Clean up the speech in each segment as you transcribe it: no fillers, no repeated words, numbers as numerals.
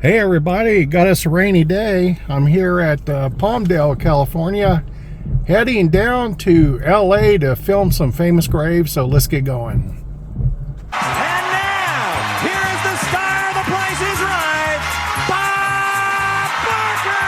Hey everybody, got us a rainy day. I'm here at Palmdale, California, heading down to LA to film some famous graves, so let's get going. And now, here is the star of The Price is Right, Bob Barker!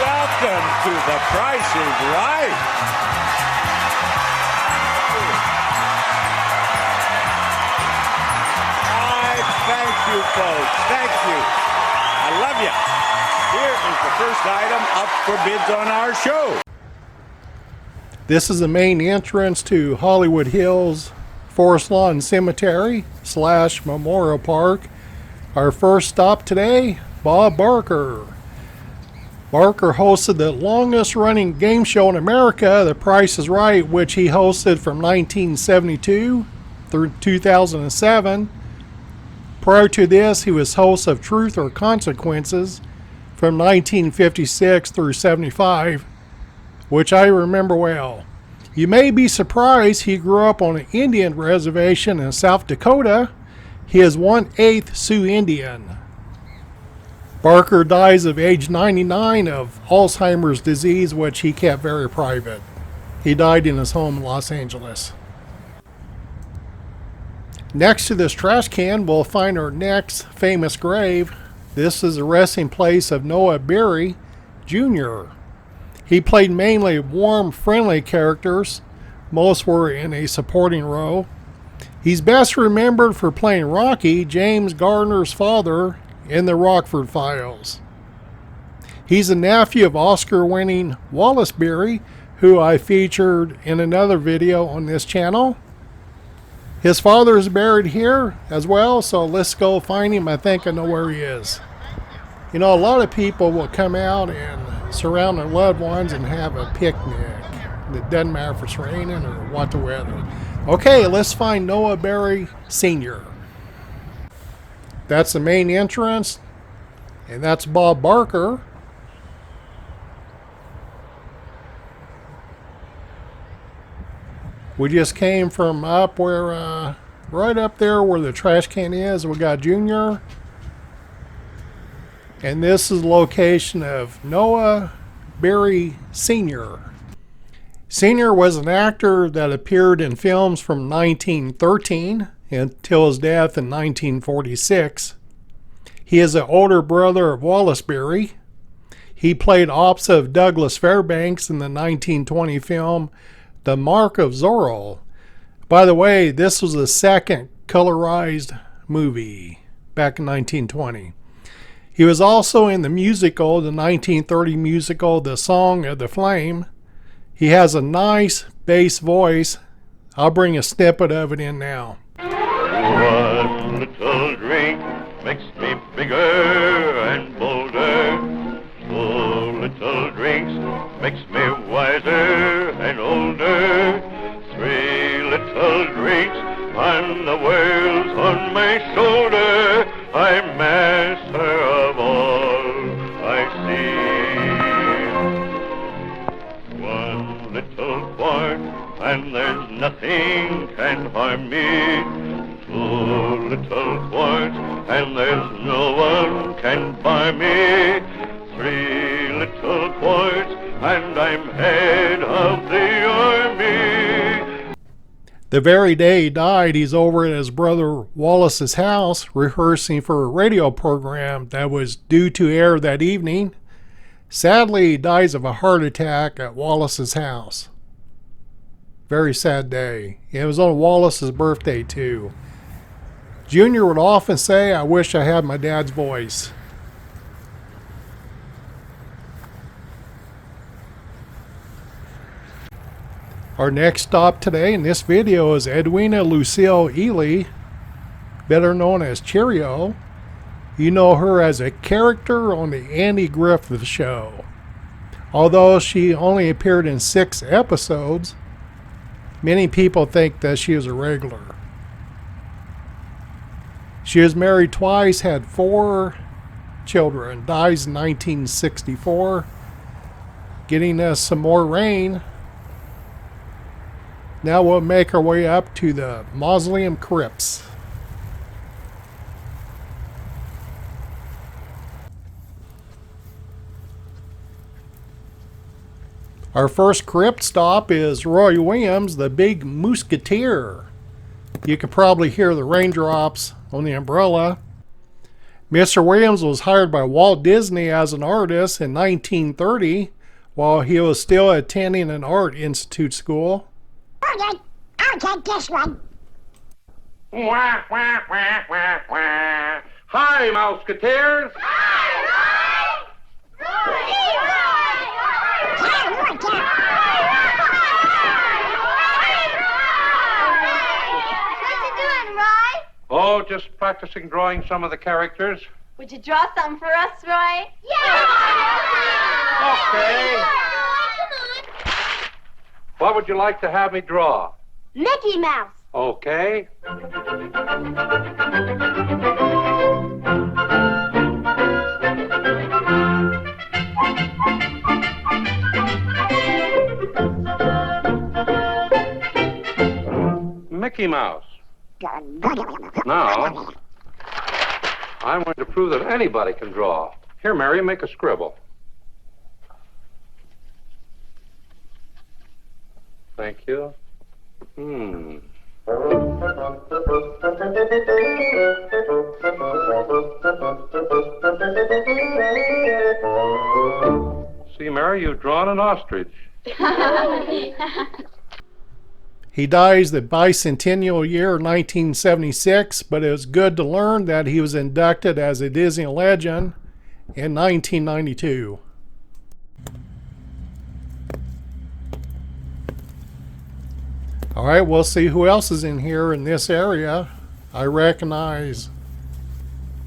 Welcome to The Price is Right. Thank you, folks. Thank you. I love you. Here is the first item up for bids on our show. This is the main entrance to Hollywood Hills Forest Lawn Cemetery / Memorial Park. Our first stop today, Bob Barker. Barker hosted the longest running game show in America, The Price is Right, which he hosted from 1972 through 2007. Prior to this, he was host of Truth or Consequences from 1956 through 75, which I remember well. You may be surprised he grew up on an Indian reservation in South Dakota. He is 1/8 Sioux Indian. Barker dies of age 99 of Alzheimer's disease, which he kept very private. He died in his home in Los Angeles. Next to this trash can, we'll find our next famous grave. This is the resting place of Noah Beery Jr. He played mainly warm, friendly characters. Most were in a supporting role. He's best remembered for playing Rocky, James Gardner's father, in the Rockford Files. He's a nephew of Oscar-winning Wallace Beery, who I featured in another video on this channel. His father is buried here as well, so let's go find him. I think I know where he is. You know, a lot of people will come out and surround their loved ones and have a picnic. It doesn't matter if it's raining or what the weather. Okay, let's find Noah Beery Sr. That's the main entrance, and that's Bob Barker. We just came from up where, right up there where the trash can is. We got Junior. And this is the location of Noah Beery Sr. Sr. was an actor that appeared in films from 1913 until his death in 1946. He is the older brother of Wallace Beery. He played opposite of Douglas Fairbanks in the 1920 film The Mark of Zorro. By the way, this was the second colorized movie back in 1920. He was also in the musical, the 1930 musical, The Song of the Flame. He has a nice bass voice. I'll bring a snippet of it in now. One little drink makes me bigger and bolder. Two little drinks makes me wiser and older. Three little drinks and the world's on my shoulder. I'm master of all I see. One little quart and there's nothing can harm me. Two little quarts and there's no one can buy me. Three little quarts and I'm head of the army. The very day he died, he's over at his brother Wallace's house rehearsing for a radio program that was due to air that evening. Sadly, he dies of a heart attack at Wallace's house. Very sad day. It was on Wallace's birthday too. Junior would often say, "I wish I had my dad's voice." Our next stop today in this video is Edwina Lucille Ely, better known as Cheerio. You know her as a character on the Andy Griffith Show. Although she only appeared in 6 episodes, many people think that she is a regular. She was married twice, had 4 children. Dies in 1964. Getting us some more rain. Now we'll make our way up to the mausoleum crypts. Our first crypt stop is Roy Williams, the Big Musketeer. You can probably hear the raindrops on the umbrella. Mr. Williams was hired by Walt Disney as an artist in 1930 while he was still attending an art institute school. Okay, I'll take this one. Wah, wah, wah, wah, wah. Hi, Mouseketeers. Oh, just practicing drawing some of the characters. Would you draw something for us, Roy? Okay. What would you like to have me draw? Mickey Mouse. Okay. Mickey Mouse. Now, I'm going to prove that anybody can draw. Here, Mary, make a scribble. Thank you. See, Mary, you've drawn an ostrich. He dies the bicentennial year 1976, but it was good to learn that he was inducted as a Disney legend in 1992. All right, we'll see who else is in here in this area. I recognize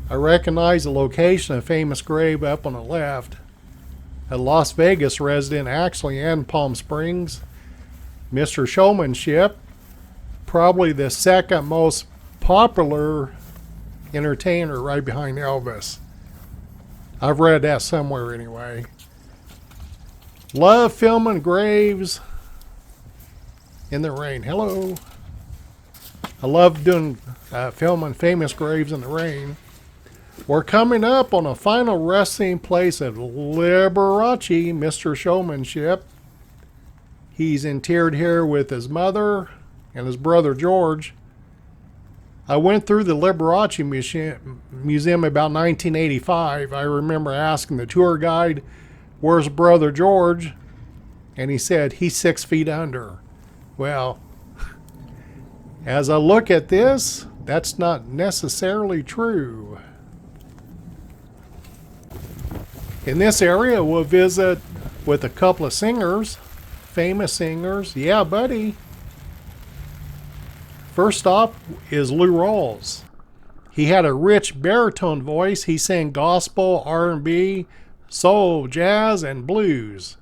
the location, a famous grave up on the left. A Las Vegas resident, actually, and Palm Springs. Mr. Showmanship, probably the second most popular entertainer right behind Elvis. I've read that somewhere anyway. Love filming graves in the rain. Hello. I love doing filming famous graves in the rain. We're coming up on a final resting place at Liberace, Mr. Showmanship. He's interred here with his mother and his brother George. I went through the Liberace Museum about 1985. I remember asking the tour guide, "Where's brother George?" And he said, "He's 6 feet under." Well, as I look at this, that's not necessarily true. In this area, we'll visit with a couple of singers. Famous singers. Yeah, buddy. First stop is Lou Rawls. He had a rich baritone voice. He sang gospel, R&B, soul, jazz, and blues.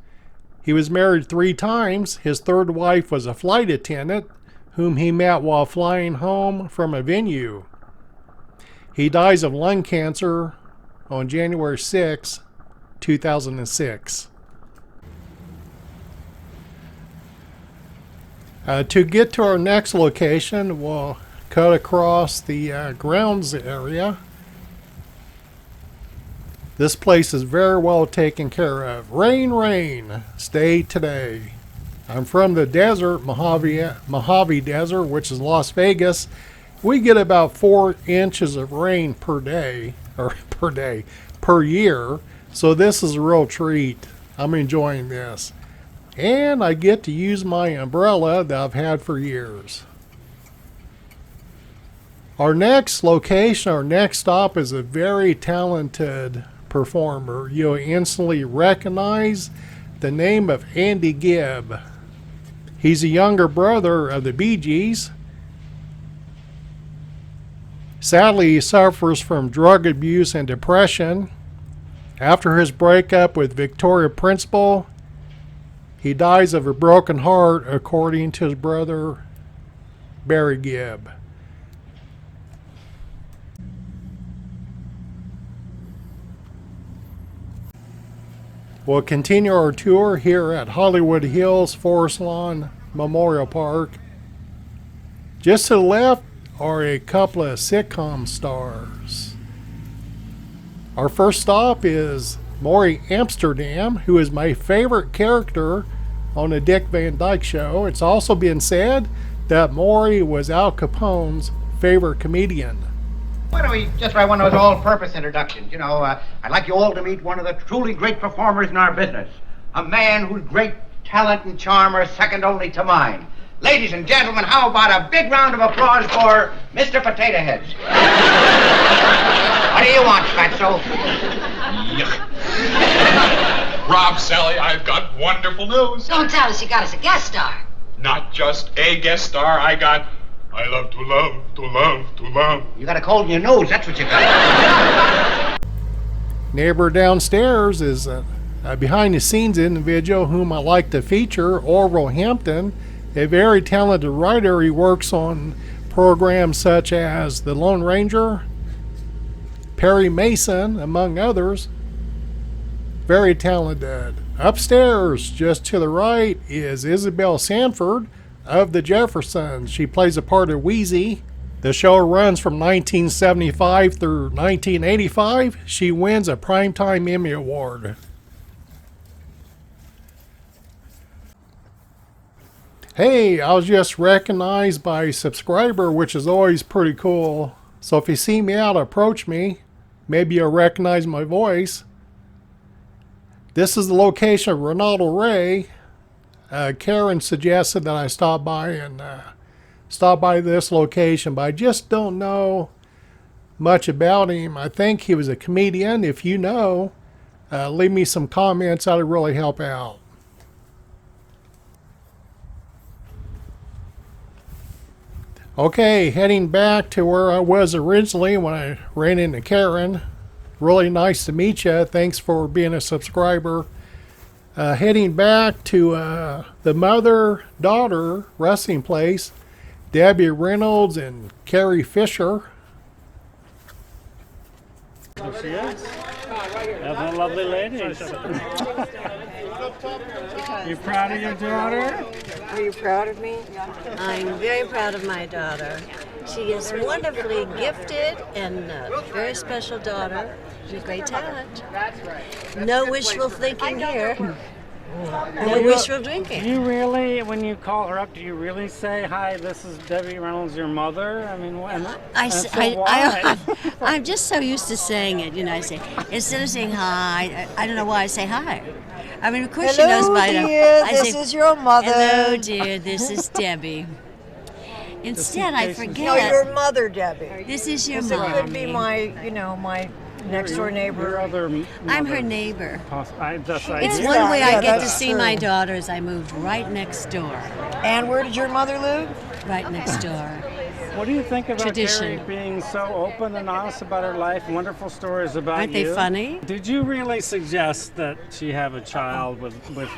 He was married 3 times. His third wife was a flight attendant whom he met while flying home from a venue. He dies of lung cancer on January 6, 2006. To get to our next location, we'll cut across the grounds area. This place is very well taken care of. Rain, rain, stay today. I'm from the desert, Mojave Desert, which is Las Vegas. We get about 4 inches of rain per year. So this is a real treat. I'm enjoying this. And I get to use my umbrella that I've had for years. Our next location, our next stop is a very talented performer. You'll instantly recognize the name of Andy Gibb. He's a younger brother of the Bee Gees. Sadly, he suffers from drug abuse and depression. After his breakup with Victoria Principal, he dies of a broken heart, according to his brother, Barry Gibb. We'll continue our tour here at Hollywood Hills Forest Lawn Memorial Park. Just to the left are a couple of sitcom stars. Our first stop is Morey Amsterdam, who is my favorite character on the Dick Van Dyke Show. It's also been said that Morey was Al Capone's favorite comedian. Why don't we just write one of those all-purpose introductions? You know, I'd like you all to meet one of the truly great performers in our business. A man whose great talent and charm are second only to mine. Ladies and gentlemen, how about a big round of applause for Mr. Potato Heads? What do you want, Fatso? Rob, Sally, I've got wonderful news. Don't tell us you got us a guest star. Not just a guest star, I love to love, to love, to love. You got a cold in your nose, that's what you got. Neighbor downstairs is a behind-the-scenes individual whom I like to feature, Orville Hampton, a very talented writer. He works on programs such as The Lone Ranger, Perry Mason, among others. Very talented. Upstairs, just to the right, is Isabel Sanford of the Jeffersons. She plays a part of Wheezy. The show runs from 1975 through 1985. She wins a Primetime Emmy Award. Hey, I was just recognized by a subscriber, which is always pretty cool. So if you see me out, approach me. Maybe you'll recognize my voice. This is the location of Ronaldo Ray. Karen suggested that I stop by this location, but I just don't know much about him. I think he was a comedian. If you know, leave me some comments. That would really help out. Okay, heading back to where I was originally when I ran into Karen. Really nice to meet you. Thanks for being a subscriber. Heading back to the mother-daughter resting place, Debbie Reynolds and Carrie Fisher. There she is. That's a lovely lady. You proud of your daughter? Are you proud of me? I'm very proud of my daughter. She is wonderfully gifted and a very special daughter. She's great talent. No wishful thinking here. No wishful drinking. Do you really, when you call her up, do you really say, "Hi, this is Debbie Reynolds, your mother"? I mean, I'm just so used to saying it. You know, I say, instead of saying hi, I don't know why I say hi. I mean, of course Hello, she knows by dear, now. this is your mother. Hello, dear, this is Debbie. Instead, I forget. No, your mother, Debbie. This is your mom. mom. It could be my next door neighbor. I'm her neighbor. It's one way I get to see my daughters. I moved right next door. And where did your mother live? Right next door. What do you think about Tradition. Carrie being so open and honest about her life? Wonderful stories about Aren't you. they funny? Did you really suggest that she have a child with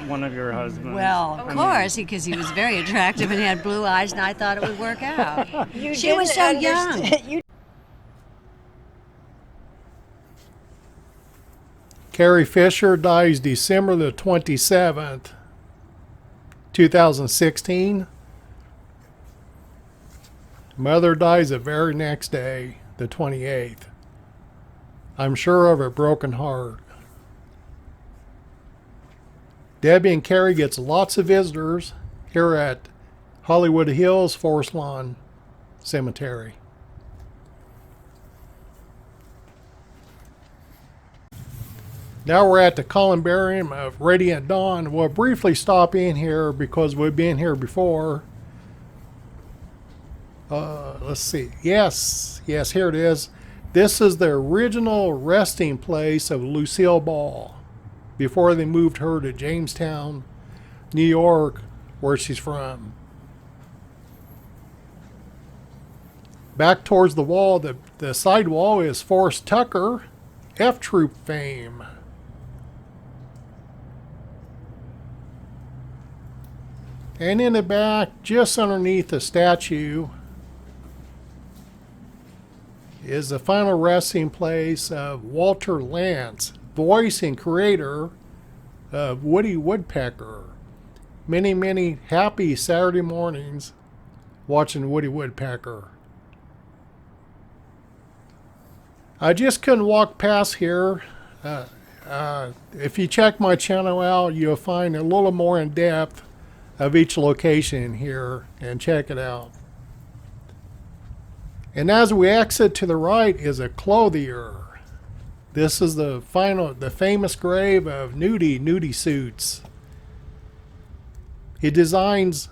one of your husbands? Well, of course, because he was very attractive and he had blue eyes, and I thought it would work out. She was so young. Carrie Fisher dies December the 27th, 2016. Mother dies the very next day, the 28th. I'm sure of a broken heart. Debbie and Carrie gets lots of visitors here at Hollywood Hills Forest Lawn Cemetery. Now we're at the Columbarium of Radiant Dawn. We'll briefly stop in here because we've been here before. Let's see. Yes, here it is. This is the original resting place of Lucille Ball before they moved her to Jamestown, New York, where she's from. Back towards the wall, the side wall is Forrest Tucker, F Troop fame. And in the back, just underneath the statue, is the final resting place of Walter Lantz, voice and creator of Woody Woodpecker. Many, many happy Saturday mornings watching Woody Woodpecker. I just couldn't walk past here. If you check my channel out, you'll find a little more in depth of each location here, and check it out. And as we exit to the right is a clothier. This is the famous grave of Nudie Suits. He designs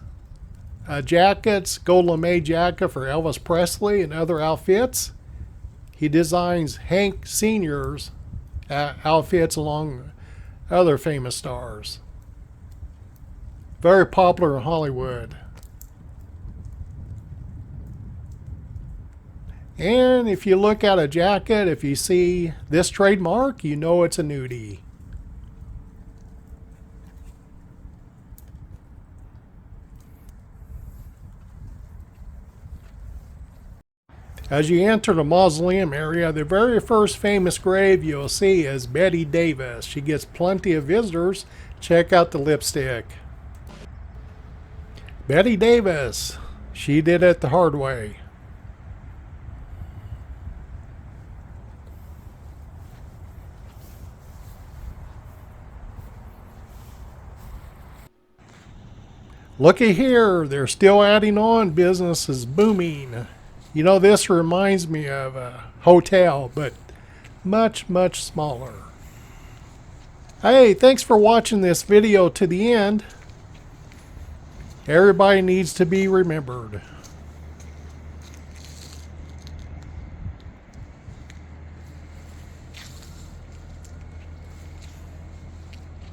jackets, gold lame jacket for Elvis Presley and other outfits. He designs Hank Sr.'s outfits along other famous stars. Very popular in Hollywood. And if you look at a jacket, if you see this trademark, you know it's a Nudie. As you enter the mausoleum area, the very first famous grave you'll see is Bette Davis. She gets plenty of visitors. Check out the lipstick. Bette Davis, she did it the hard way. Looky here, they're still adding on. Business is booming. You know, this reminds me of a hotel, but much, much smaller. Hey, thanks for watching this video to the end. Everybody needs to be remembered.